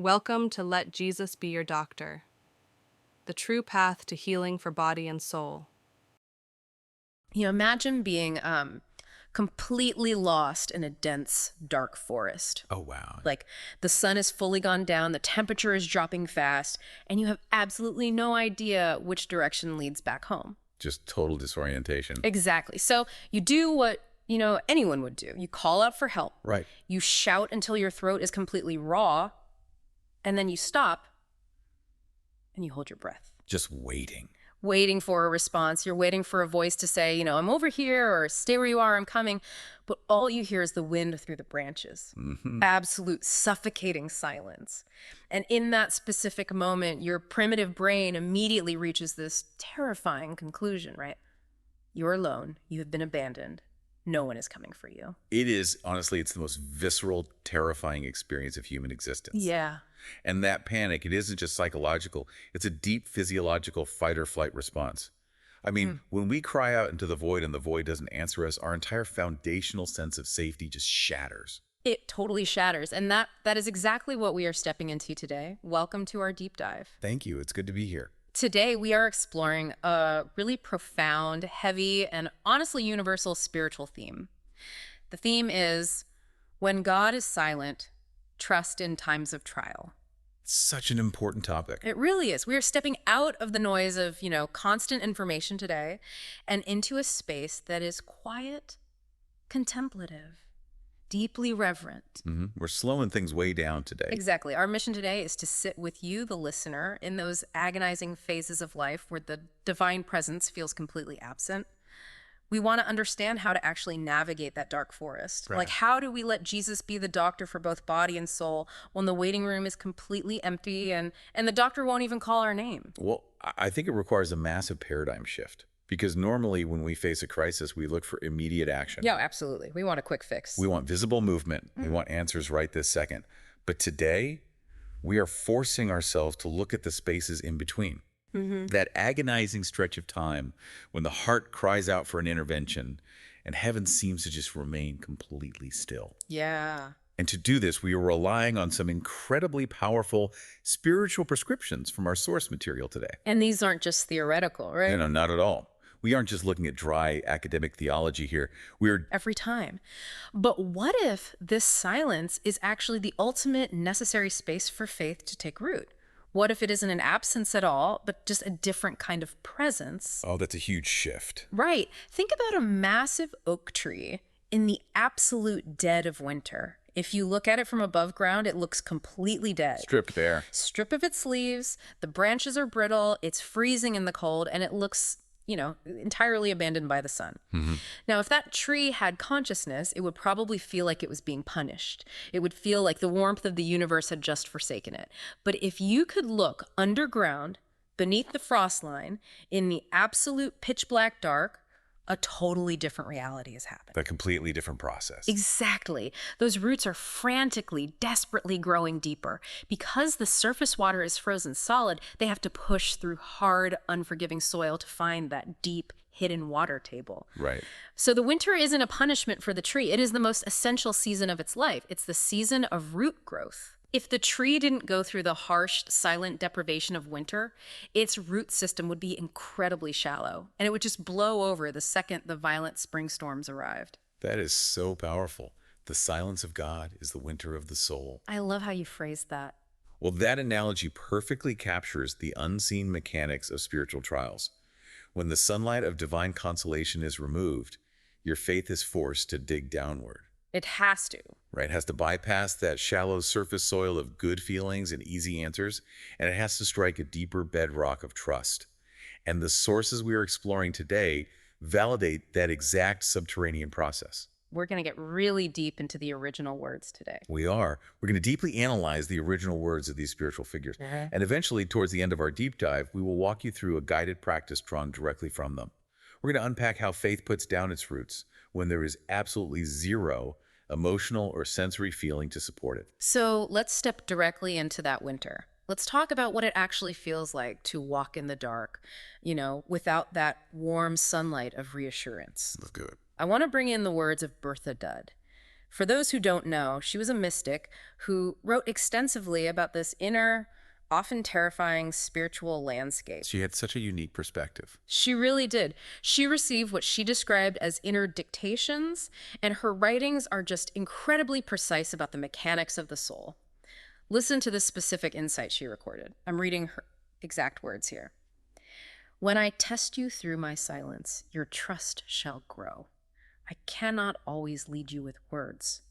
Welcome to Let Jesus Be Your Doctor, the true path to healing for body and soul. Imagine being completely lost in a dense, dark forest. Oh, wow. Like the sun is fully gone down, the temperature is dropping fast, and you have absolutely no idea which direction leads back home. Just total disorientation. Exactly. So you do what, anyone would do. You call out for help. Right. You shout until your throat is completely raw, and then you stop and you hold your breath. Just waiting For a response. You're waiting for a voice to say, I'm over here, or stay where you are, I'm coming. But all you hear is the wind through the branches. Absolute suffocating silence. And in that specific moment, your primitive brain immediately reaches this terrifying conclusion, right? You're alone. You have been abandoned. No one is coming for you. It is, honestly, it's the most visceral, terrifying experience of human existence. Yeah. And that panic, it isn't just psychological. It's a deep physiological fight or flight response. I mean, when we cry out into the void and the void doesn't answer us, our entire foundational sense of safety just shatters. It totally shatters. And that is exactly what we are stepping into today. Welcome to our deep dive. Thank you. It's good to be here. Today, we are exploring a really profound, heavy, and honestly universal spiritual theme. The theme is, when God is silent, trust in times of trial. Such an important topic. It really is. We are stepping out of the noise of, constant information today and into a space that is quiet, contemplative, deeply reverent. We're slowing things way down today. Exactly. Our mission today is to sit with you, the listener, in those agonizing phases of life where the divine presence feels completely absent. We want to understand how to actually navigate that dark forest. Right. Like, how do we let Jesus be the doctor for both body and soul when the waiting room is completely empty and the doctor won't even call our name? Well, I think it requires a massive paradigm shift. Because normally when we face a crisis, we look for immediate action. Yeah, absolutely. We want a quick fix. We want visible movement. We want answers right this second. But today, we are forcing ourselves to look at the spaces in between. That agonizing stretch of time when the heart cries out for an intervention and heaven seems to just remain completely still. Yeah. And to do this, we are relying on some incredibly powerful spiritual prescriptions from our source material today. And these aren't just theoretical, right? No, not at all. We aren't just looking at dry academic theology here. We're Every time. But what if this silence is actually the ultimate necessary space for faith to take root? What if it isn't an absence at all, but just a different kind of presence? Oh, that's a huge shift. Right. Think about a massive oak tree in the absolute dead of winter. If you look at it from above ground, it looks completely dead. Stripped bare. Strip of its leaves, the branches are brittle, it's freezing in the cold, and it looks, entirely abandoned by the sun. Now, if that tree had consciousness, it would probably feel like it was being punished. It would feel like the warmth of the universe had just forsaken it. But if you could look underground, beneath the frost line, in the absolute pitch black dark, a totally different reality is happening. A completely different process. Exactly. Those roots are frantically, desperately growing deeper. Because the surface water is frozen solid, they have to push through hard, unforgiving soil to find that deep, hidden water table. Right. So the winter isn't a punishment for the tree. It is the most essential season of its life. It's the season of root growth. If the tree didn't go through the harsh, silent deprivation of winter, its root system would be incredibly shallow, and it would just blow over the second the violent spring storms arrived. That is so powerful. The silence of God is the winter of the soul. I love how you phrased that. Well, that analogy perfectly captures the unseen mechanics of spiritual trials. When the sunlight of divine consolation is removed, your faith is forced to dig downward. It has to. Right? It has to bypass that shallow surface soil of good feelings and easy answers, and it has to strike a deeper bedrock of trust. And the sources we are exploring today validate that exact subterranean process. We're going to get really deep into the original words today. We are. We're going to deeply analyze the original words of these spiritual figures. And eventually, towards the end of our deep dive, we will walk you through a guided practice drawn directly from them. We're going to unpack how faith puts down its roots when there is absolutely zero emotional or sensory feeling to support it. So let's step directly into that winter. Let's talk about what it actually feels like to walk in the dark, without that warm sunlight of reassurance. Let's do it. I want to bring in the words of Bertha Dudd. For those who don't know, she was a mystic who wrote extensively about this inner, often terrifying spiritual landscape. She had such a unique perspective. She really did. She received what she described as inner dictations, and her writings are just incredibly precise about the mechanics of the soul. Listen to this specific insight she recorded. I'm reading her exact words here. When I test you through my silence, your trust shall grow. I cannot always lead you with words.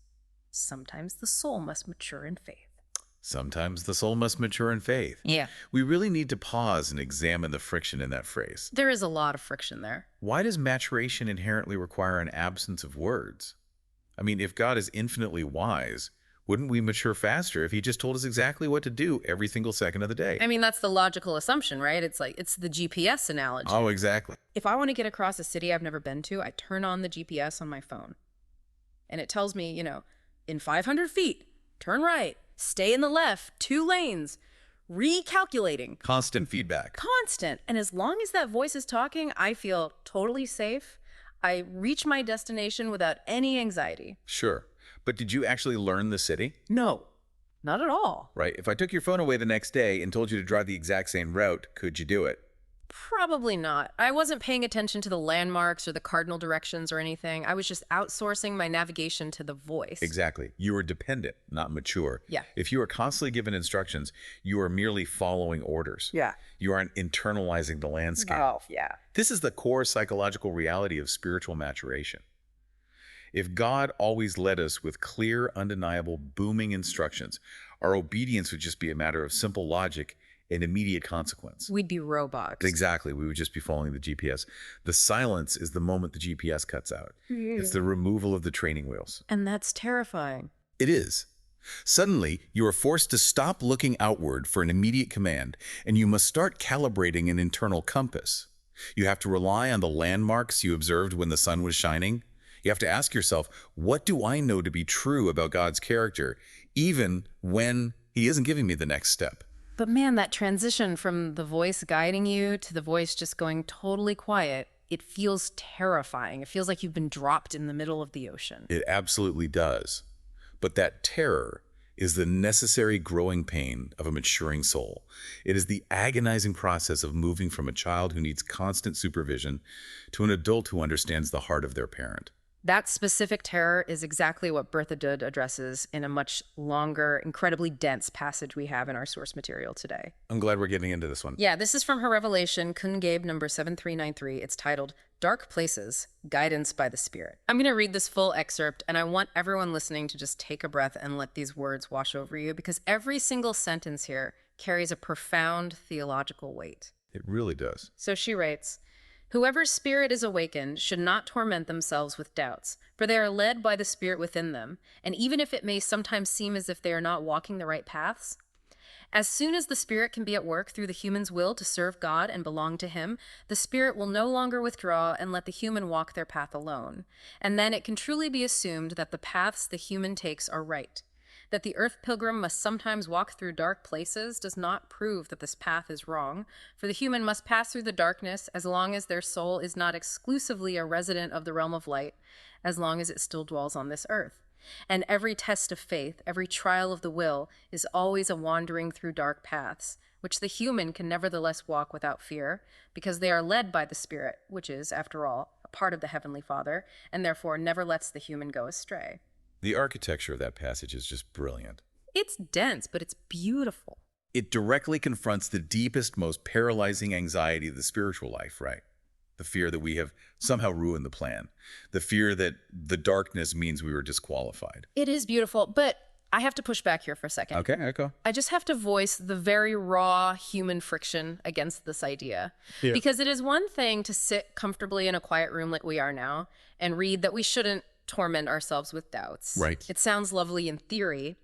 Sometimes the soul must mature in faith. Sometimes the soul must mature in faith. Yeah. We really need to pause and examine the friction in that phrase. There is a lot of friction there. Why does maturation inherently require an absence of words? I mean, if God is infinitely wise, wouldn't we mature faster if he just told us exactly what to do every single second of the day? I mean, that's the logical assumption, right? It's the GPS analogy. Oh, exactly. If I want to get across a city I've never been to, I turn on the GPS on my phone. And it tells me, in 500 feet, turn right, stay in the left, 2 lanes, recalculating. Constant feedback. Constant. And as long as that voice is talking, I feel totally safe. I reach my destination without any anxiety. Sure. But did you actually learn the city? No, not at all. Right. If I took your phone away the next day and told you to drive the exact same route, could you do it? Probably not. I wasn't paying attention to the landmarks or the cardinal directions or anything. I was just outsourcing my navigation to the voice. Exactly. You are dependent, not mature. Yeah. If you are constantly given instructions, you are merely following orders. Yeah. You aren't internalizing the landscape. Oh, yeah. This is the core psychological reality of spiritual maturation. If God always led us with clear, undeniable, booming instructions, our obedience would just be a matter of simple logic and immediate consequence. We'd be robots. Exactly. We would just be following the GPS. The silence is the moment the GPS cuts out. It's the removal of the training wheels. And that's terrifying. It is. Suddenly, you are forced to stop looking outward for an immediate command, and you must start calibrating an internal compass. You have to rely on the landmarks you observed when the sun was shining. You have to ask yourself, what do I know to be true about God's character, even when he isn't giving me the next step? But man, that transition from the voice guiding you to the voice just going totally quiet, it feels terrifying. It feels like you've been dropped in the middle of the ocean. It absolutely does. But that terror is the necessary growing pain of a maturing soul. It is the agonizing process of moving from a child who needs constant supervision to an adult who understands the heart of their parent. That specific terror is exactly what Bertha Dood addresses in a much longer, incredibly dense passage we have in our source material today. I'm glad we're getting into this one. Yeah, this is from her Revelation, Kungabe number 7393. It's titled, Dark Places, Guidance by the Spirit. I'm going to read this full excerpt, and I want everyone listening to just take a breath and let these words wash over you, because every single sentence here carries a profound theological weight. It really does. So she writes, Whoever's spirit is awakened should not torment themselves with doubts, for they are led by the Spirit within them, and even if it may sometimes seem as if they are not walking the right paths, as soon as the Spirit can be at work through the human's will to serve God and belong to Him, the Spirit will no longer withdraw and let the human walk their path alone. And then it can truly be assumed that the paths the human takes are right. That the earth pilgrim must sometimes walk through dark places does not prove that this path is wrong, for the human must pass through the darkness as long as their soul is not exclusively a resident of the realm of light, as long as it still dwells on this earth. And every test of faith, every trial of the will, is always a wandering through dark paths, which the human can nevertheless walk without fear, because they are led by the Spirit, which is, after all, a part of the Heavenly Father, and therefore never lets the human go astray. The architecture of that passage is just brilliant. It's dense, but it's beautiful. It directly confronts the deepest, most paralyzing anxiety of the spiritual life, right? The fear that we have somehow ruined the plan. The fear that the darkness means we were disqualified. It is beautiful, but I have to push back here for a second. Okay, go. I just have to voice the very raw human friction against this idea. Yeah. Because it is one thing to sit comfortably in a quiet room like we are now and read that we shouldn't torment ourselves with doubts. Right. It sounds lovely in theory,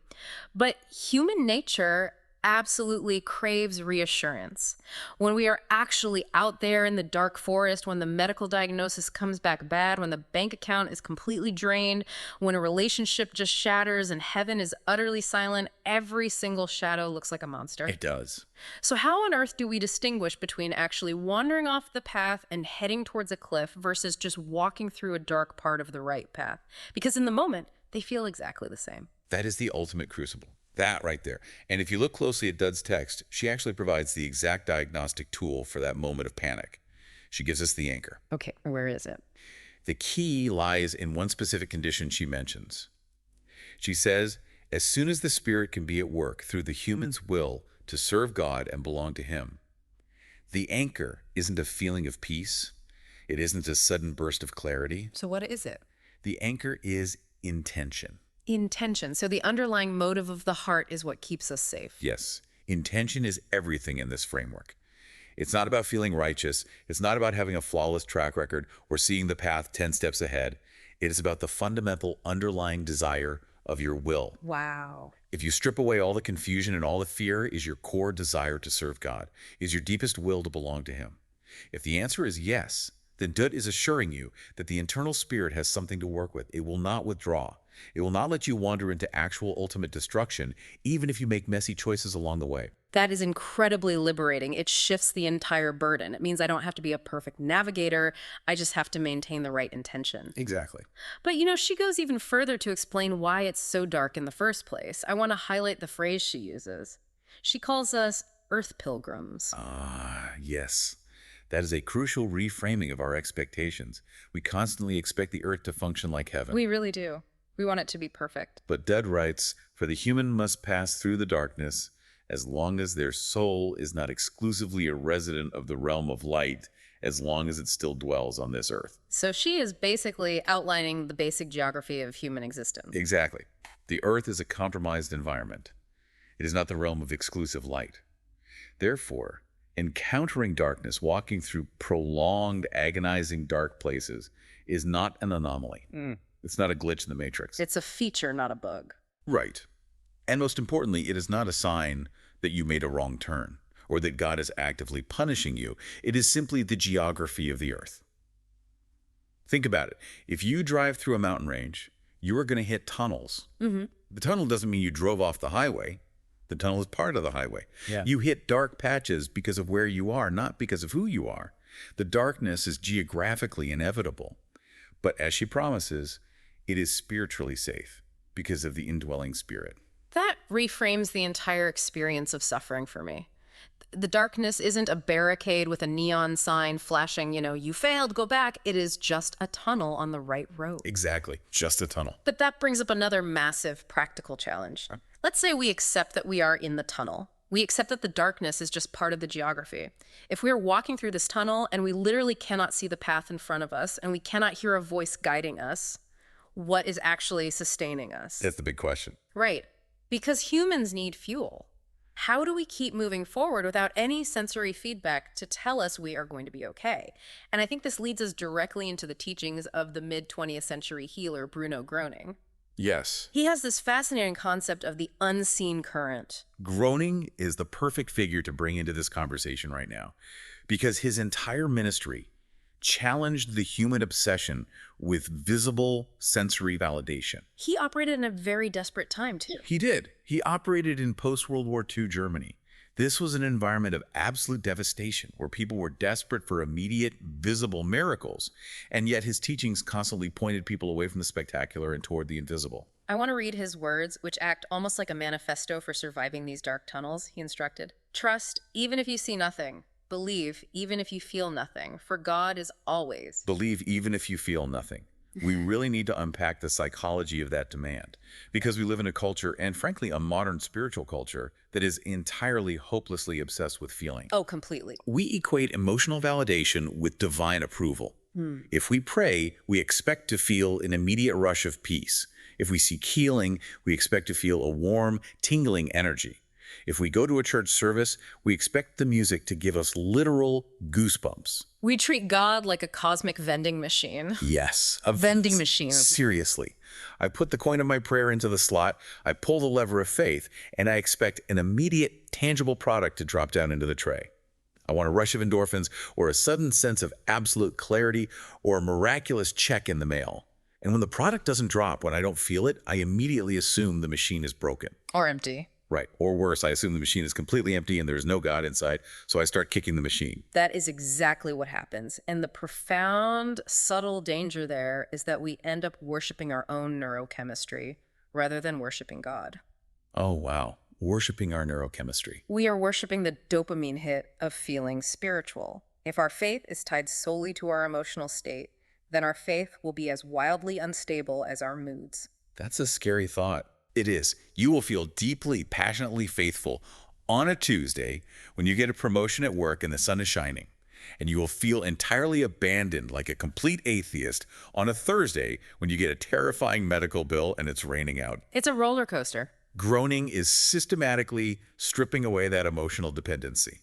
but human nature absolutely craves reassurance. When we are actually out there in the dark forest, when the medical diagnosis comes back bad, when the bank account is completely drained, when a relationship just shatters and heaven is utterly silent, every single shadow looks like a monster. It does. So how on earth do we distinguish between actually wandering off the path and heading towards a cliff versus just walking through a dark part of the right path? Because in the moment, They feel exactly the same. That is the ultimate crucible. That right there. And if you look closely at Dud's text, she actually provides the exact diagnostic tool for that moment of panic. She gives us the anchor. Okay, where is it? The key lies in one specific condition she mentions. She says, as soon as the Spirit can be at work through the human's will to serve God and belong to Him, the anchor isn't a feeling of peace. It isn't a sudden burst of clarity. So what is it? The anchor is intention. Intention. So the underlying motive of the heart is what keeps us safe. Yes, intention is everything in this framework. It's not about feeling righteous. It's not about having a flawless track record or seeing the path 10 steps ahead. It is about the fundamental underlying desire of your will. Wow. If you strip away all the confusion and all the fear, is your core desire to serve God? Is your deepest will to belong to Him? If the answer is yes, then Dut is assuring you that the internal spirit has something to work with. It will not withdraw. It will not let you wander into actual ultimate destruction, even if you make messy choices along the way. That is incredibly liberating. It shifts the entire burden. It means I don't have to be a perfect navigator. I just have to maintain the right intention. Exactly. But, she goes even further to explain why it's so dark in the first place. I want to highlight the phrase she uses. She calls us earth pilgrims. Yes. That is a crucial reframing of our expectations. We constantly expect the earth to function like heaven. We really do. We want it to be perfect. But Dud writes, for the human must pass through the darkness as long as their soul is not exclusively a resident of the realm of light, as long as it still dwells on this earth. So she is basically outlining the basic geography of human existence. Exactly. The earth is a compromised environment. It is not the realm of exclusive light. Therefore, encountering darkness, walking through prolonged, agonizing dark places, is not an anomaly. It's not a glitch in the matrix. It's a feature, not a bug. Right. And most importantly, it is not a sign that you made a wrong turn or that God is actively punishing you. It is simply the geography of the earth. Think about it. If you drive through a mountain range, you are going to hit tunnels. The tunnel doesn't mean you drove off the highway. The tunnel is part of the highway. Yeah. You hit dark patches because of where you are, not because of who you are. The darkness is geographically inevitable. But as she promises, it is spiritually safe because of the indwelling Spirit. That reframes the entire experience of suffering for me. The darkness isn't a barricade with a neon sign flashing, you failed, go back. It is just a tunnel on the right road. Exactly. Just a tunnel. But that brings up another massive practical challenge. Let's say we accept that we are in the tunnel. We accept that the darkness is just part of the geography. If we are walking through this tunnel and we literally cannot see the path in front of us and we cannot hear a voice guiding us, what is actually sustaining us? That's the big question. Right. Because humans need fuel. How do we keep moving forward without any sensory feedback to tell us we are going to be okay? And I think this leads us directly into the teachings of the mid-20th century healer Bruno Groening. Yes. He has this fascinating concept of the unseen current. Groening is the perfect figure to bring into this conversation right now because his entire ministry challenged the human obsession with visible sensory validation. He operated in a very desperate time, too. He did. He operated in post-World War II Germany. This was an environment of absolute devastation where people were desperate for immediate, visible miracles, and yet his teachings constantly pointed people away from the spectacular and toward the invisible. I want to read his words, which act almost like a manifesto for surviving these dark tunnels. He instructed, "Trust, even if you see nothing. Believe, even if you feel nothing, for God is always." Believe even if you feel nothing. We really need to unpack the psychology of that demand because we live in a culture, and frankly, a modern spiritual culture, that is entirely hopelessly obsessed with feeling. Oh, completely. We equate emotional validation with divine approval. If we pray, we expect to feel an immediate rush of peace. If we seek healing, we expect to feel a warm, tingling energy. If we go to a church service, we expect the music to give us literal goosebumps. We treat God like a cosmic vending machine. Yes. A vending machine. Seriously. I put the coin of my prayer into the slot, I pull the lever of faith, and I expect an immediate, tangible product to drop down into the tray. I want a rush of endorphins, or a sudden sense of absolute clarity, or a miraculous check in the mail. And when the product doesn't drop, when I don't feel it, I immediately assume the machine is broken. Or empty. Right. Or worse, I assume the machine is completely empty and there's no God inside, so I start kicking the machine. That is exactly what happens. And the profound, subtle danger there is that we end up worshiping our own neurochemistry rather than worshiping God. Oh, wow. Worshipping our neurochemistry. We are worshiping the dopamine hit of feeling spiritual. If our faith is tied solely to our emotional state, then our faith will be as wildly unstable as our moods. That's a scary thought. It is. You will feel deeply, passionately faithful on a Tuesday when you get a promotion at work and the sun is shining. And you will feel entirely abandoned like a complete atheist on a Thursday when you get a terrifying medical bill and it's raining out. It's a roller coaster. Groaning is systematically stripping away that emotional dependency.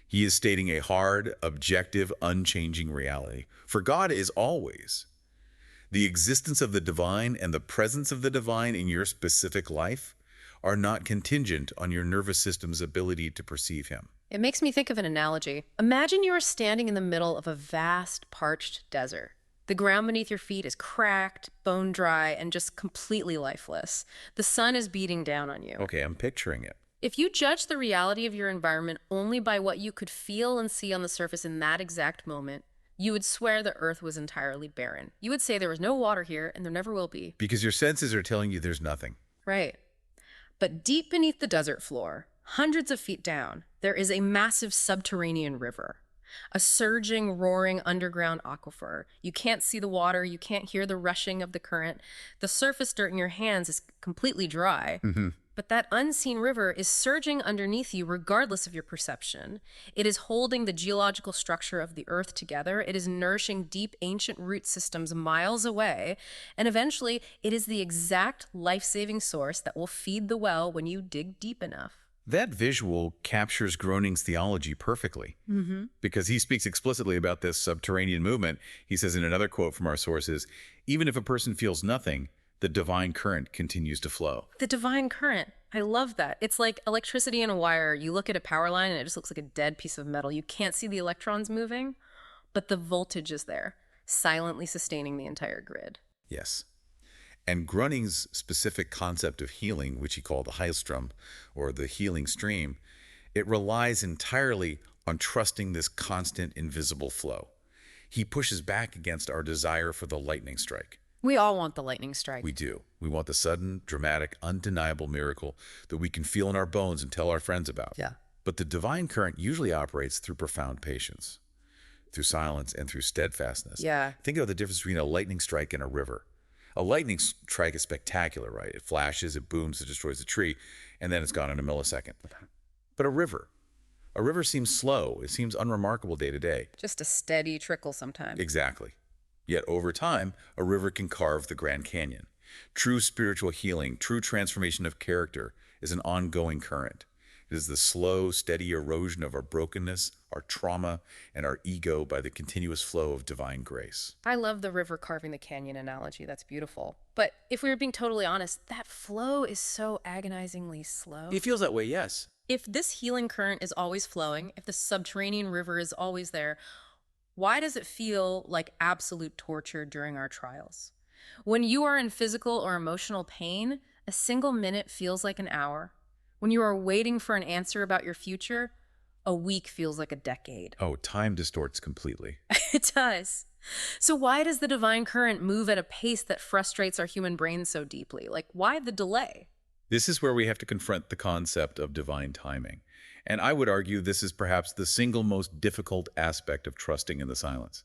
He is stating a hard, objective, unchanging reality. For God is always. The existence of the divine and the presence of the divine in your specific life are not contingent on your nervous system's ability to perceive him. It makes me think of an analogy. Imagine you are standing in the middle of a vast, parched desert. The ground beneath your feet is cracked, bone dry, and just completely lifeless. The sun is beating down on you. Okay, I'm picturing it. If you judge the reality of your environment only by what you could feel and see on the surface in that exact moment, you would swear the earth was entirely barren. You would say there was no water here and there never will be. Because your senses are telling you there's nothing. Right. But deep beneath the desert floor, hundreds of feet down, there is a massive subterranean river. A surging, roaring underground aquifer. You can't see the water. You can't hear the rushing of the current. The surface dirt in your hands is completely dry. But that unseen river is surging underneath you regardless of your perception. It is holding the geological structure of the earth together. It is nourishing deep, ancient root systems miles away. And eventually, it is the exact life-saving source that will feed the well when you dig deep enough. That visual captures Groening's theology perfectly, because he speaks explicitly about this subterranean movement. He says in another quote from our sources, even if a person feels nothing, the divine current continues to flow. The divine current. I love that. It's like electricity in a wire. You look at a power line and it just looks like a dead piece of metal. You can't see the electrons moving, but the voltage is there, silently sustaining the entire grid. Yes. And Groening's specific concept of healing, which he called the Heilstrom, or the healing stream, it relies entirely on trusting this constant invisible flow. He pushes back against our desire for the lightning strike. We all want the lightning strike. We do. We want the sudden, dramatic, undeniable miracle that we can feel in our bones and tell our friends about. Yeah. But the divine current usually operates through profound patience, through silence, and through steadfastness. Yeah. Think of the difference between a lightning strike and a river. A lightning strike is spectacular, right? It flashes, it booms, it destroys the tree, and then it's gone in a millisecond. But a river seems slow. It seems unremarkable day to day. Just a steady trickle sometimes. Exactly. Yet over time, a river can carve the Grand Canyon. True spiritual healing, true transformation of character is an ongoing current. It is the slow, steady erosion of our brokenness, our trauma, and our ego by the continuous flow of divine grace. I love the river carving the canyon analogy. That's beautiful. But if we were being totally honest, that flow is so agonizingly slow. It feels that way, yes. If this healing current is always flowing, if the subterranean river is always there, why does it feel like absolute torture during our trials? When you are in physical or emotional pain, a single minute feels like an hour. When you are waiting for an answer about your future, a week feels like a decade. Oh, time distorts completely. It does. So why does the divine current move at a pace that frustrates our human brains so deeply? Like, why the delay? This is where we have to confront the concept of divine timing. And I would argue this is perhaps the single most difficult aspect of trusting in the silence.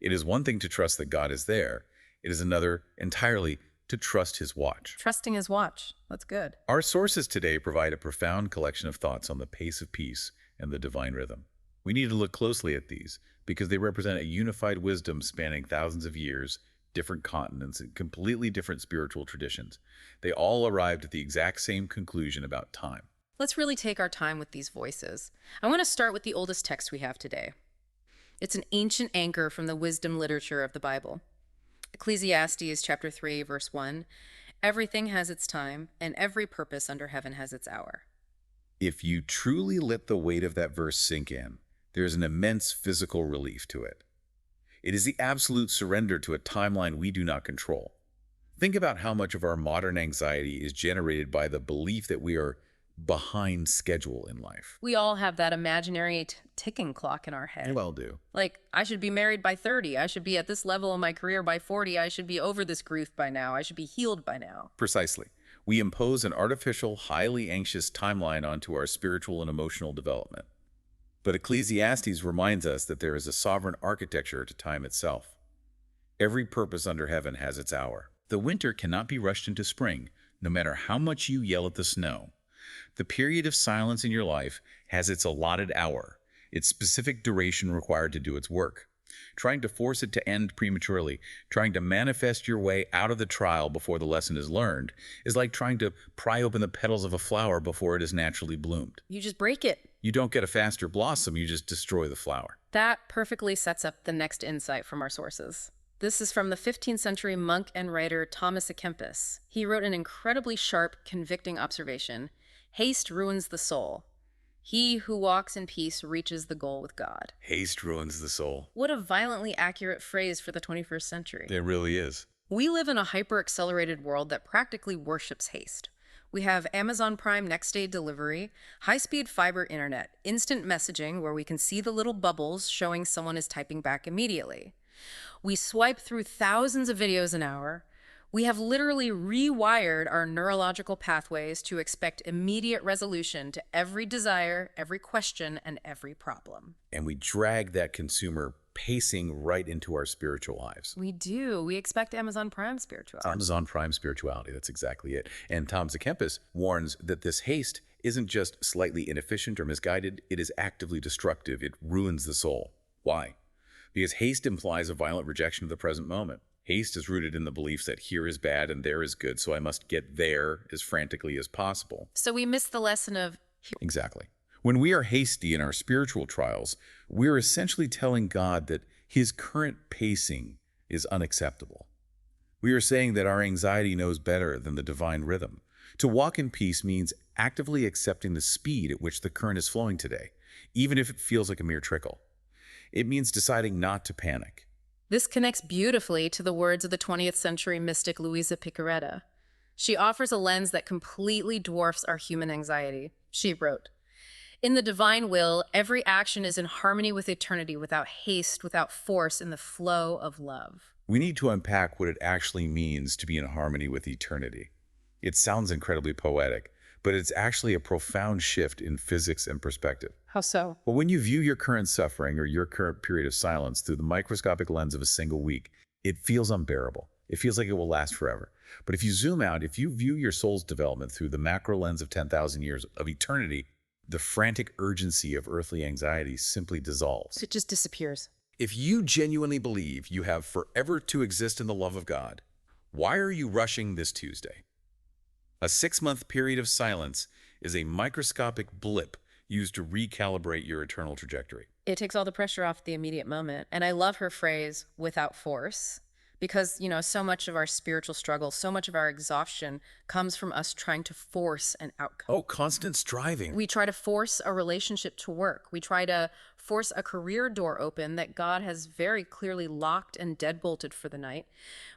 It is one thing to trust that God is there. It is another entirely to trust his watch. Trusting his watch. That's good. Our sources today provide a profound collection of thoughts on the pace of peace and the divine rhythm. We need to look closely at these because they represent a unified wisdom spanning thousands of years, different continents, and completely different spiritual traditions. They all arrived at the exact same conclusion about time. Let's really take our time with these voices. I want to start with the oldest text we have today. It's an ancient anchor from the wisdom literature of the Bible. Ecclesiastes chapter 3, verse 1, everything has its time, and every purpose under heaven has its hour. If you truly let the weight of that verse sink in, there is an immense physical relief to it. It is the absolute surrender to a timeline we do not control. Think about how much of our modern anxiety is generated by the belief that we are behind schedule in life. We all have that imaginary ticking clock in our head. You all do. Like, I should be married by 30. I should be at this level in my career by 40. I should be over this grief by now. I should be healed by now. Precisely. We impose an artificial, highly anxious timeline onto our spiritual and emotional development. But Ecclesiastes reminds us that there is a sovereign architecture to time itself. Every purpose under heaven has its hour. The winter cannot be rushed into spring, no matter how much you yell at the snow. The period of silence in your life has its allotted hour, its specific duration required to do its work. Trying to force it to end prematurely, trying to manifest your way out of the trial before the lesson is learned, is like trying to pry open the petals of a flower before it is naturally bloomed. You just break it. You don't get a faster blossom, you just destroy the flower. That perfectly sets up the next insight from our sources. This is from the 15th century monk and writer Thomas à Kempis. He wrote an incredibly sharp, convicting observation. Haste ruins the soul. He who walks in peace reaches the goal with God. Haste ruins the soul. What a violently accurate phrase for the 21st century. It really is. We live in a hyper-accelerated world that practically worships haste. We have Amazon Prime next-day delivery, high-speed fiber internet, instant messaging where we can see the little bubbles showing someone is typing back immediately. We swipe through thousands of videos an hour. We have literally rewired our neurological pathways to expect immediate resolution to every desire, every question, and every problem. And we drag that consumer pacing right into our spiritual lives. We do. We expect Amazon Prime spirituality. Amazon Prime spirituality, that's exactly it. And Tom à Kempis warns that this haste isn't just slightly inefficient or misguided, it is actively destructive. It ruins the soul. Why? Because haste implies a violent rejection of the present moment. Haste is rooted in the beliefs that here is bad and there is good, so I must get there as frantically as possible. So we miss the lesson of... Exactly. When we are hasty in our spiritual trials, we're essentially telling God that his current pacing is unacceptable. We are saying that our anxiety knows better than the divine rhythm. To walk in peace means actively accepting the speed at which the current is flowing today, even if it feels like a mere trickle. It means deciding not to panic. This connects beautifully to the words of the 20th century mystic Louisa Picaretta. She offers a lens that completely dwarfs our human anxiety. She wrote, "In the divine will, every action is in harmony with eternity, without haste, without force, in the flow of love." We need to unpack what it actually means to be in harmony with eternity. It sounds incredibly poetic, but it's actually a profound shift in physics and perspective. How so? Well, when you view your current suffering or your current period of silence through the microscopic lens of a single week, it feels unbearable. It feels like it will last forever. But if you zoom out, if you view your soul's development through the macro lens of 10,000 years of eternity, the frantic urgency of earthly anxiety simply dissolves. It just disappears. If you genuinely believe you have forever to exist in the love of God, why are you rushing this Tuesday? A 6-month period of silence is a microscopic blip used to recalibrate your eternal trajectory. It takes all the pressure off the immediate moment. And I love her phrase, without force, because, so much of our spiritual struggle, so much of our exhaustion comes from us trying to force an outcome. Oh, constant striving. We try to force a relationship to work. We try to force a career door open that God has very clearly locked and deadbolted for the night.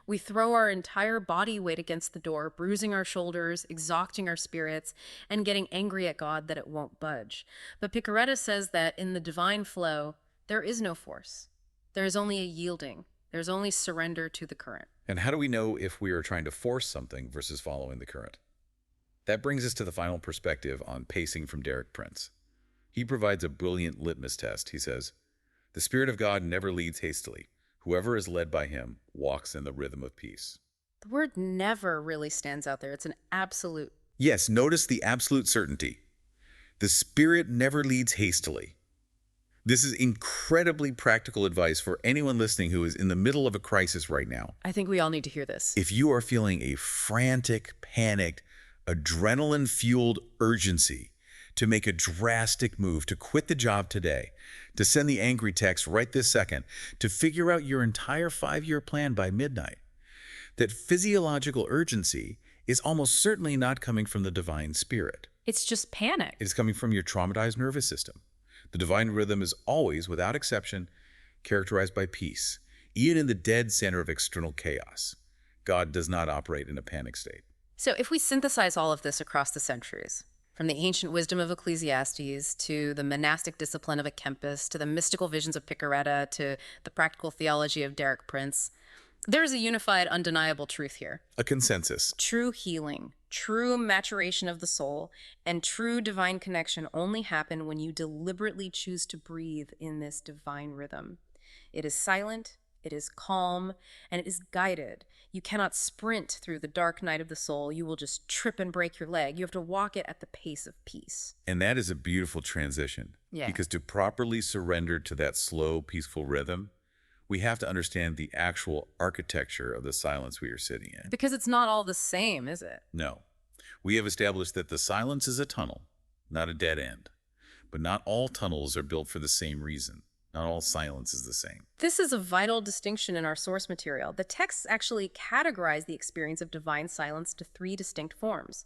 We throw our entire body weight against the door, bruising our shoulders, exhausting our spirits, and getting angry at God that it won't budge. But Picaretta says that in the divine flow, there is no force. There is only a yielding. There's only surrender to the current. And how do we know if we are trying to force something versus following the current? That brings us to the final perspective on pacing from Derek Prince. He provides a brilliant litmus test. He says, "The Spirit of God never leads hastily. Whoever is led by him walks in the rhythm of peace." The word never really stands out there. It's an absolute. Yes, notice the absolute certainty. The Spirit never leads hastily. This is incredibly practical advice for anyone listening who is in the middle of a crisis right now. I think we all need to hear this. If you are feeling a frantic, panicked, adrenaline-fueled urgency to make a drastic move, to quit the job today, to send the angry text right this second, to figure out your entire 5-year plan by midnight, that physiological urgency is almost certainly not coming from the divine spirit. It's just panic. It is coming from your traumatized nervous system. The divine rhythm is always, without exception, characterized by peace, even in the dead center of external chaos. God does not operate in a panic state. So if we synthesize all of this across the centuries, From the ancient wisdom of Ecclesiastes to the monastic discipline of a Kempis to the mystical visions of Picaretta to the practical theology of Derek Prince, there is a unified, undeniable truth here. A consensus. True healing, true maturation of the soul, and true divine connection only happen when you deliberately choose to breathe in this divine rhythm. It is silent, it is calm, and it is guided. You cannot sprint through the dark night of the soul. You will just trip and break your leg. You have to walk it at the pace of peace. And that is a beautiful transition. Yeah. Because to properly surrender to that slow, peaceful rhythm, we have to understand the actual architecture of the silence we are sitting in. Because it's not all the same, is it? No. We have established that the silence is a tunnel, not a dead end. But not all tunnels are built for the same reason. Not all silence is the same. This is a vital distinction in our source material. The texts actually categorize the experience of divine silence to 3 distinct forms.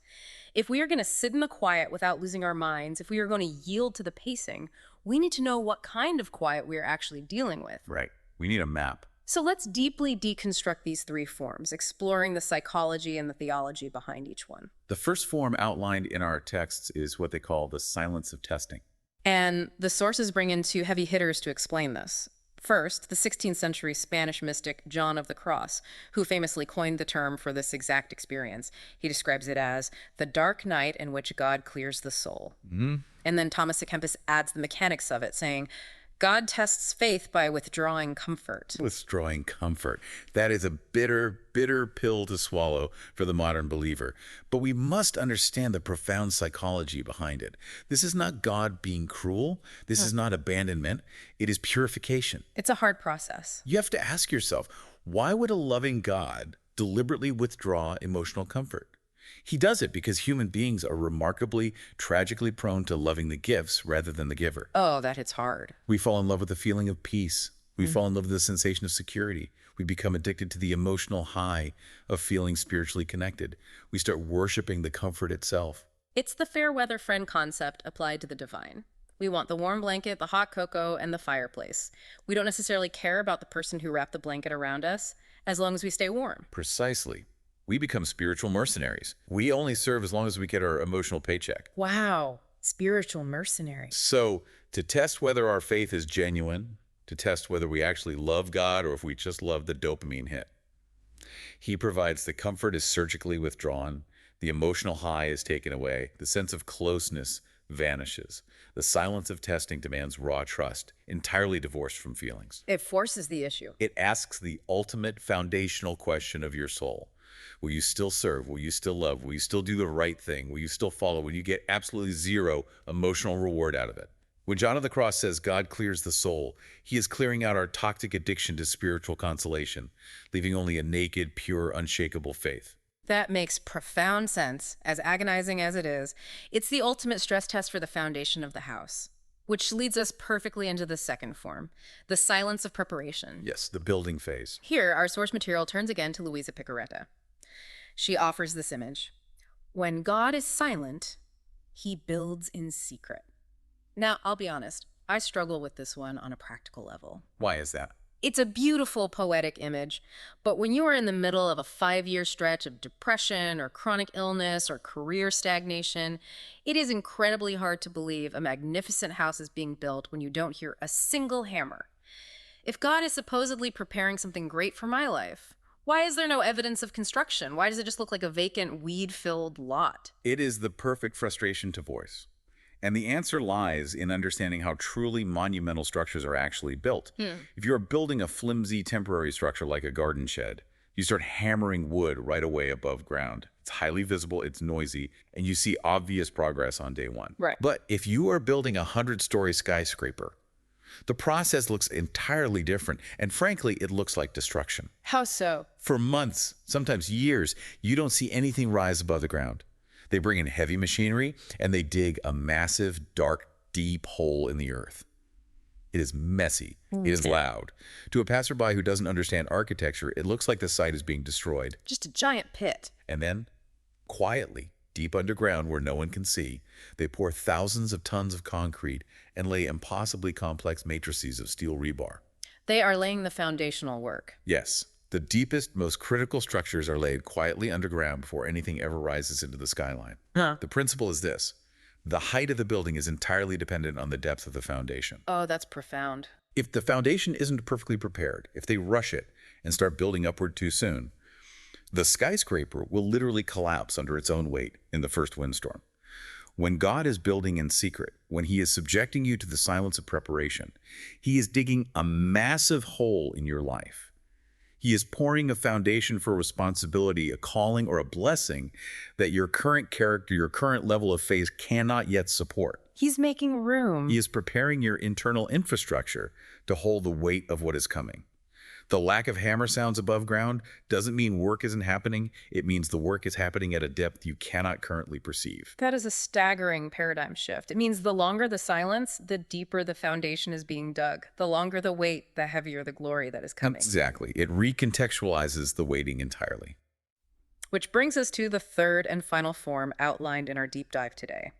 If we are going to sit in the quiet without losing our minds, if we are going to yield to the pacing, we need to know what kind of quiet we are actually dealing with. Right. We need a map. So let's deeply deconstruct these 3 forms, exploring the psychology and the theology behind each one. The first form outlined in our texts is what they call the silence of testing. And the sources bring in 2 heavy hitters to explain this. First, the 16th century Spanish mystic John of the Cross, who famously coined the term for this exact experience. He describes it as the dark night in which God clears the soul. Mm-hmm. And then Thomas à Kempis adds the mechanics of it, saying, God tests faith by withdrawing comfort. Withdrawing comfort. That is a bitter, bitter pill to swallow for the modern believer. But we must understand the profound psychology behind it. This is not God being cruel. This is not abandonment. It is purification. It's a hard process. You have to ask yourself, why would a loving God deliberately withdraw emotional comfort? He does it because human beings are remarkably, tragically prone to loving the gifts rather than the giver. Oh, that hits hard. We fall in love with the feeling of peace. We fall in love with the sensation of security. We become addicted to the emotional high of feeling spiritually connected. We start worshiping the comfort itself. It's the fair weather friend concept applied to the divine. We want the warm blanket, the hot cocoa, and the fireplace. We don't necessarily care about the person who wrapped the blanket around us, as long as we stay warm. Precisely. We become spiritual mercenaries. We only serve as long as we get our emotional paycheck. Wow. Spiritual mercenaries. So, to test whether our faith is genuine, to test whether we actually love God or if we just love the dopamine hit, He provides the comfort is surgically withdrawn, the emotional high is taken away, the sense of closeness vanishes. The silence of testing demands raw trust, entirely divorced from feelings. It forces the issue. It asks the ultimate foundational question of your soul. Will you still serve? Will you still love? Will you still do the right thing? Will you still follow when you get absolutely zero emotional reward out of it? When John of the Cross says God clears the soul, he is clearing out our toxic addiction to spiritual consolation, leaving only a naked, pure, unshakable faith. That makes profound sense, as agonizing as it is. It's the ultimate stress test for the foundation of the house, which leads us perfectly into the second form, the silence of preparation. Yes, the building phase. Here, our source material turns again to Louisa Picaretta. She offers this image. When God is silent, he builds in secret. Now, I'll be honest, I struggle with this one on a practical level. Why is that? It's a beautiful poetic image, but when you are in the middle of a 5-year stretch of depression or chronic illness or career stagnation, it is incredibly hard to believe a magnificent house is being built when you don't hear a single hammer. If God is supposedly preparing something great for my life, why is there no evidence of construction? Why does it just look like a vacant, weed-filled lot? It is the perfect frustration to voice. And the answer lies in understanding how truly monumental structures are actually built. If you're building a flimsy temporary structure like a garden shed, you start hammering wood right away above ground. It's highly visible, it's noisy, and you see obvious progress on day one. Right. But if you are building a 100-story skyscraper, the process looks entirely different, and frankly, it looks like destruction. How so? For months, sometimes years, you don't see anything rise above the ground. They bring in heavy machinery, and they dig a massive, dark, deep hole in the earth. It is messy. It is loud. To a passerby who doesn't understand architecture, it looks like the site is being destroyed. Just a giant pit. And then, quietly, deep underground where no one can see, they pour thousands of tons of concrete and lay impossibly complex matrices of steel rebar. They are laying the foundational work. Yes, the deepest, most critical structures are laid quietly underground before anything ever rises into the skyline. The principle is this. The height of the building is entirely dependent on the depth of the foundation. Oh, that's profound. If the foundation isn't perfectly prepared, if they rush it and start building upward too soon, the skyscraper will literally collapse under its own weight in the first windstorm. When God is building in secret, when he is subjecting you to the silence of preparation, he is digging a massive hole in your life. He is pouring a foundation for responsibility, a calling, or a blessing that your current character, your current level of faith cannot yet support. He's making room. He is preparing your internal infrastructure to hold the weight of what is coming. The lack of hammer sounds above ground doesn't mean work isn't happening. It means the work is happening at a depth you cannot currently perceive. That is a staggering paradigm shift. It means the longer the silence, the deeper the foundation is being dug. The longer the wait, the heavier the glory that is coming. Exactly. It recontextualizes the waiting entirely. Which brings us to the third and final form outlined in our deep dive today.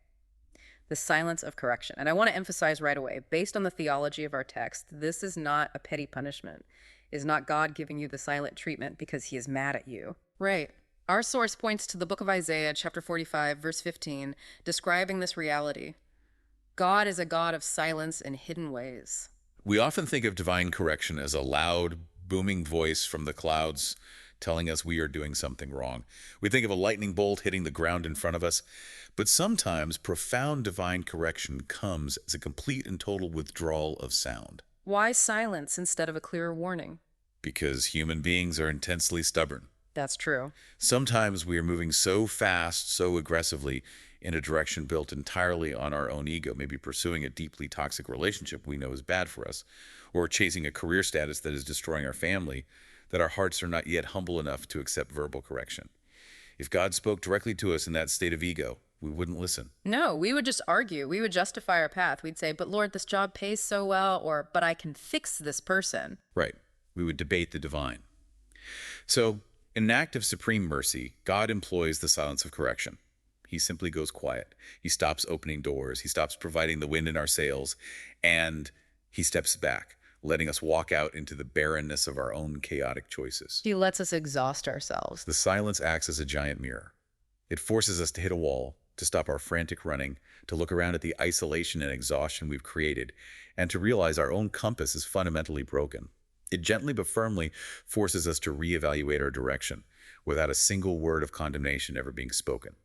The silence of correction. And I want to emphasize right away, based on the theology of our text, this is not a petty punishment. It is not God giving you the silent treatment because he is mad at you. Right. Our source points to the book of Isaiah, chapter 45, verse 15, describing this reality. God is a God of silence and hidden ways. We often think of divine correction as a loud, booming voice from the clouds telling us we are doing something wrong. We think of a lightning bolt hitting the ground in front of us, but sometimes profound divine correction comes as a complete and total withdrawal of sound. Why silence instead of a clearer warning? Because human beings are intensely stubborn. That's true. Sometimes we are moving so fast, so aggressively in a direction built entirely on our own ego, maybe pursuing a deeply toxic relationship we know is bad for us, or chasing a career status that is destroying our family, that our hearts are not yet humble enough to accept verbal correction. If God spoke directly to us in that state of ego, we wouldn't listen. No, we would just argue. We would justify our path. We'd say, but Lord, this job pays so well, or, but I can fix this person. Right. We would debate the divine. So, in an act of supreme mercy, God employs the silence of correction. He simply goes quiet. He stops opening doors. He stops providing the wind in our sails, and he steps back, letting us walk out into the barrenness of our own chaotic choices. He lets us exhaust ourselves. The silence acts as a giant mirror. It forces us to hit a wall, to stop our frantic running, to look around at the isolation and exhaustion we've created, and to realize our own compass is fundamentally broken. It gently but firmly forces us to reevaluate our direction without a single word of condemnation ever being spoken.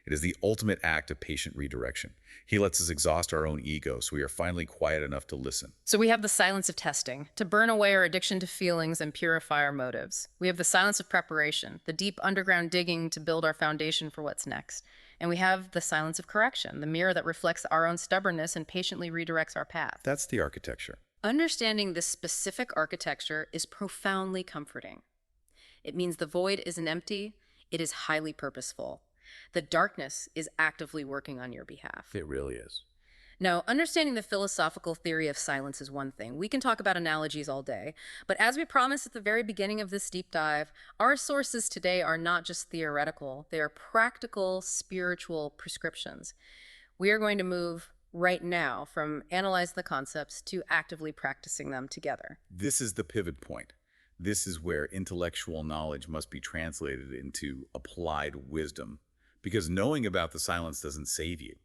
It is the ultimate act of patient redirection. He lets us exhaust our own ego so we are finally quiet enough to listen. So we have the silence of testing, to burn away our addiction to feelings and purify our motives. We have the silence of preparation, the deep underground digging to build our foundation for what's next. And we have the silence of correction, the mirror that reflects our own stubbornness and patiently redirects our path. That's the architecture. Understanding this specific architecture is profoundly comforting. It means the void isn't empty, it is highly purposeful. The darkness is actively working on your behalf. It really is. Now, understanding the philosophical theory of silence is one thing. We can talk about analogies all day, but as we promised at the very beginning of this deep dive, our sources today are not just theoretical, they are practical, spiritual prescriptions. We are going to move right now from analyzing the concepts to actively practicing them together. This is the pivot point. This is where intellectual knowledge must be translated into applied wisdom, because knowing about the silence doesn't save you.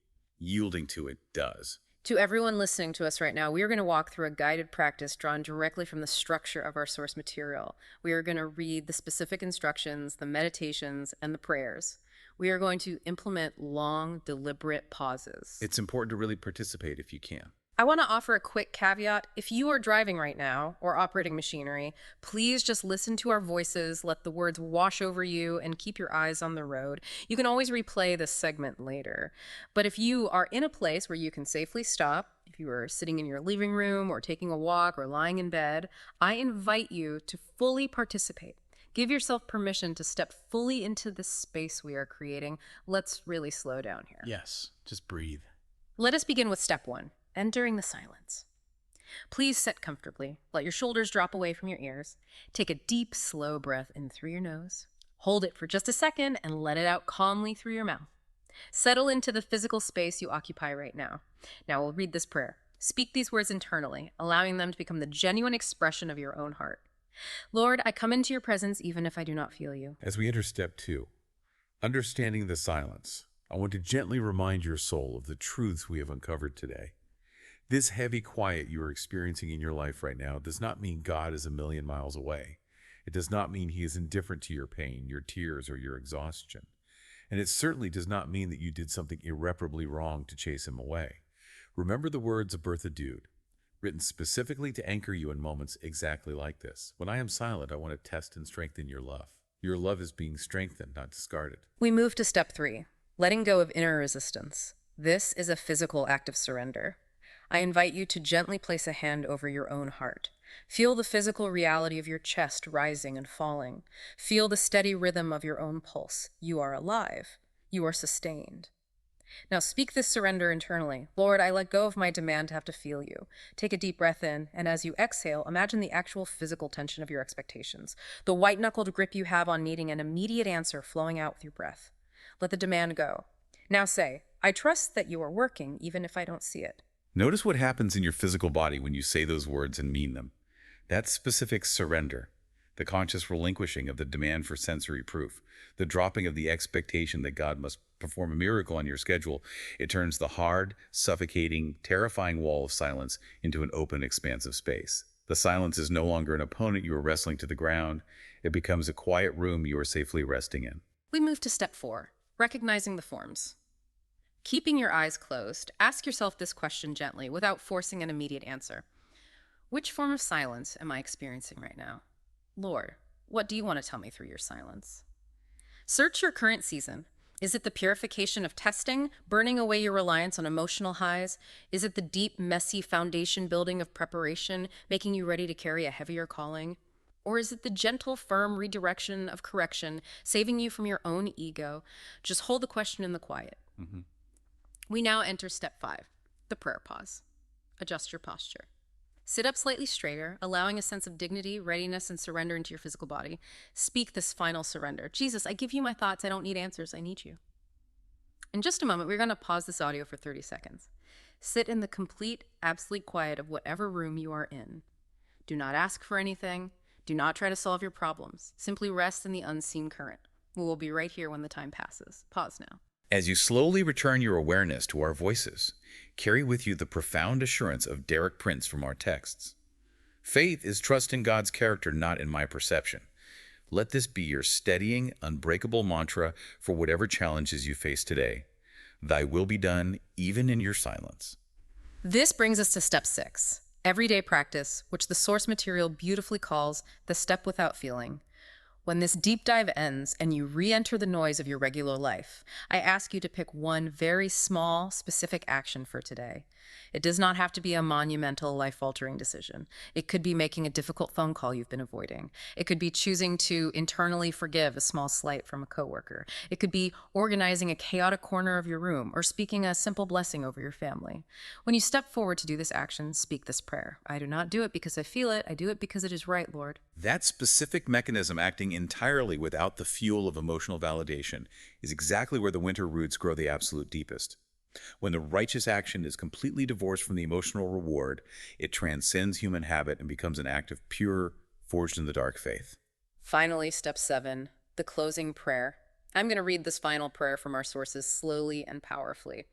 Yielding to it does. To everyone listening to us right now, we are going to walk through a guided practice drawn directly from the structure of our source material. We are going to read the specific instructions, the meditations, and the prayers. We are going to implement long, deliberate pauses. It's important to really participate if you can. I want to offer a quick caveat. If you are driving right now or operating machinery, please just listen to our voices, let the words wash over you, and keep your eyes on the road. You can always replay this segment later. But if you are in a place where you can safely stop, if you are sitting in your living room or taking a walk or lying in bed, I invite you to fully participate. Give yourself permission to step fully into this space we are creating. Let's really slow down here. Yes, just breathe. Let us begin with step 1. Entering the silence. Please sit comfortably. Let your shoulders drop away from your ears. Take a deep, slow breath in through your nose. Hold it for just a second and let it out calmly through your mouth. Settle into the physical space you occupy right now. Now we'll read this prayer. Speak these words internally, allowing them to become the genuine expression of your own heart. Lord, I come into your presence even if I do not feel you. As we enter step 2, understanding the silence, I want to gently remind your soul of the truths we have uncovered today. This heavy quiet you are experiencing in your life right now does not mean God is a million miles away. It does not mean he is indifferent to your pain, your tears, or your exhaustion. And it certainly does not mean that you did something irreparably wrong to chase him away. Remember the words of Bertha Dude, written specifically to anchor you in moments exactly like this. When I am silent, I want to test and strengthen your love. Your love is being strengthened, not discarded. We move to step 3, letting go of inner resistance. This is a physical act of surrender. I invite you to gently place a hand over your own heart. Feel the physical reality of your chest rising and falling. Feel the steady rhythm of your own pulse. You are alive. You are sustained. Now speak this surrender internally. Lord, I let go of my demand to have to feel you. Take a deep breath in, and as you exhale, imagine the actual physical tension of your expectations, the white-knuckled grip you have on needing an immediate answer flowing out with your breath. Let the demand go. Now say, I trust that you are working, even if I don't see it. Notice what happens in your physical body when you say those words and mean them. That specific surrender, the conscious relinquishing of the demand for sensory proof, the dropping of the expectation that God must perform a miracle on your schedule, it turns the hard, suffocating, terrifying wall of silence into an open, expansive space. The silence is no longer an opponent you are wrestling to the ground. It becomes a quiet room you are safely resting in. We move to step 4, recognizing the forms. Keeping your eyes closed, ask yourself this question gently without forcing an immediate answer. Which form of silence am I experiencing right now? Lord, what do you want to tell me through your silence? Search your current season. Is it the purification of testing, burning away your reliance on emotional highs? Is it the deep, messy foundation building of preparation, making you ready to carry a heavier calling? Or is it the gentle, firm redirection of correction, saving you from your own ego? Just hold the question in the quiet. We now enter step 5, the prayer pause. Adjust your posture. Sit up slightly straighter, allowing a sense of dignity, readiness, and surrender into your physical body. Speak this final surrender. Jesus, I give you my thoughts. I don't need answers. I need you. In just a moment, we're going to pause this audio for 30 seconds. Sit in the complete, absolute quiet of whatever room you are in. Do not ask for anything. Do not try to solve your problems. Simply rest in the unseen current. We will be right here when the time passes. Pause now. As you slowly return your awareness to our voices, carry with you the profound assurance of Derek Prince from our texts. Faith is trust in God's character, not in my perception. Let this be your steadying, unbreakable mantra for whatever challenges you face today. Thy will be done, even in your silence. This brings us to step 6, everyday practice, which the source material beautifully calls the step without feeling. When this deep dive ends and you re-enter the noise of your regular life, I ask you to pick one very small, specific action for today. It does not have to be a monumental, life-altering decision. It could be making a difficult phone call you've been avoiding. It could be choosing to internally forgive a small slight from a coworker. It could be organizing a chaotic corner of your room or speaking a simple blessing over your family. When you step forward to do this action, speak this prayer. I do not do it because I feel it. I do it because it is right, Lord. That specific mechanism acting entirely without the fuel of emotional validation is exactly where the winter roots grow the absolute deepest. When the righteous action is completely divorced from the emotional reward, it transcends human habit and becomes an act of pure, forged in the dark faith. Finally, step 7, the closing prayer. I'm going to read this final prayer from our sources slowly and powerfully.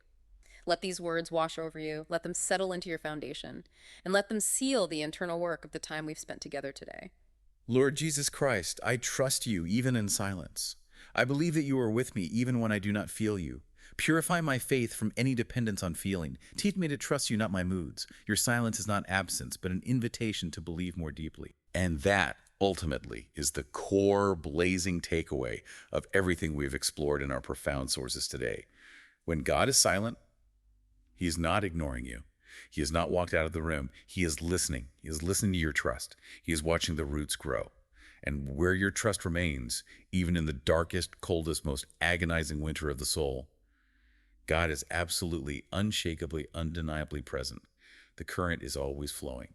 Let these words wash over you, let them settle into your foundation, and let them seal the internal work of the time we've spent together today. Lord Jesus Christ, I trust you even in silence. I believe that you are with me even when I do not feel you. Purify my faith from any dependence on feeling. Teach me to trust you, not my moods. Your silence is not absence, but an invitation to believe more deeply. And that, ultimately, is the core, blazing takeaway of everything we've explored in our profound sources today. When God is silent, he is not ignoring you. He has not walked out of the room. He is listening. He is listening to your trust. He is watching the roots grow. And where your trust remains, even in the darkest, coldest, most agonizing winter of the soul, God is absolutely, unshakably, undeniably present. The current is always flowing.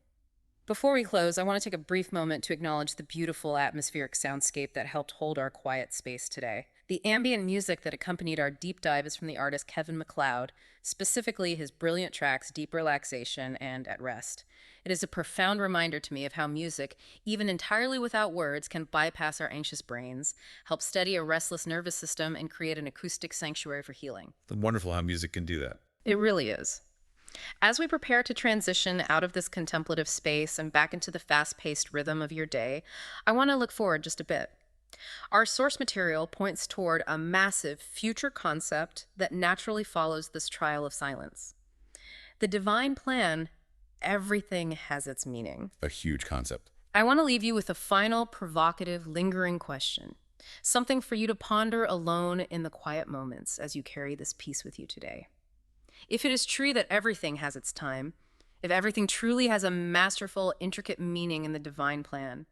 Before we close, I want to take a brief moment to acknowledge the beautiful atmospheric soundscape that helped hold our quiet space today. The ambient music that accompanied our deep dive is from the artist Kevin MacLeod, specifically his brilliant tracks Deep Relaxation and At Rest. It is a profound reminder to me of how music, even entirely without words, can bypass our anxious brains, help steady a restless nervous system, and create an acoustic sanctuary for healing. It's wonderful how music can do that. It really is. As we prepare to transition out of this contemplative space and back into the fast-paced rhythm of your day, I want to look forward just a bit. Our source material points toward a massive future concept that naturally follows this trial of silence. The divine plan, everything has its meaning. A huge concept. I want to leave you with a final, provocative, lingering question. Something for you to ponder alone in the quiet moments as you carry this piece with you today. If it is true that everything has its time, if everything truly has a masterful, intricate meaning in the divine plan,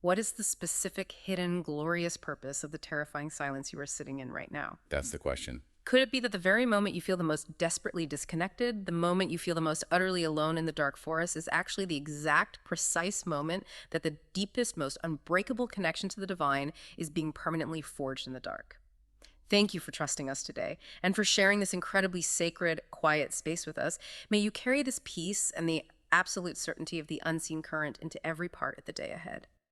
what is the specific, hidden, glorious purpose of the terrifying silence you are sitting in right now? That's the question. Could it be that the very moment you feel the most desperately disconnected, the moment you feel the most utterly alone in the dark forest, is actually the exact, precise moment that the deepest, most unbreakable connection to the divine is being permanently forged in the dark? Thank you for trusting us today and for sharing this incredibly sacred, quiet space with us. May you carry this peace and the absolute certainty of the unseen current into every part of the day ahead.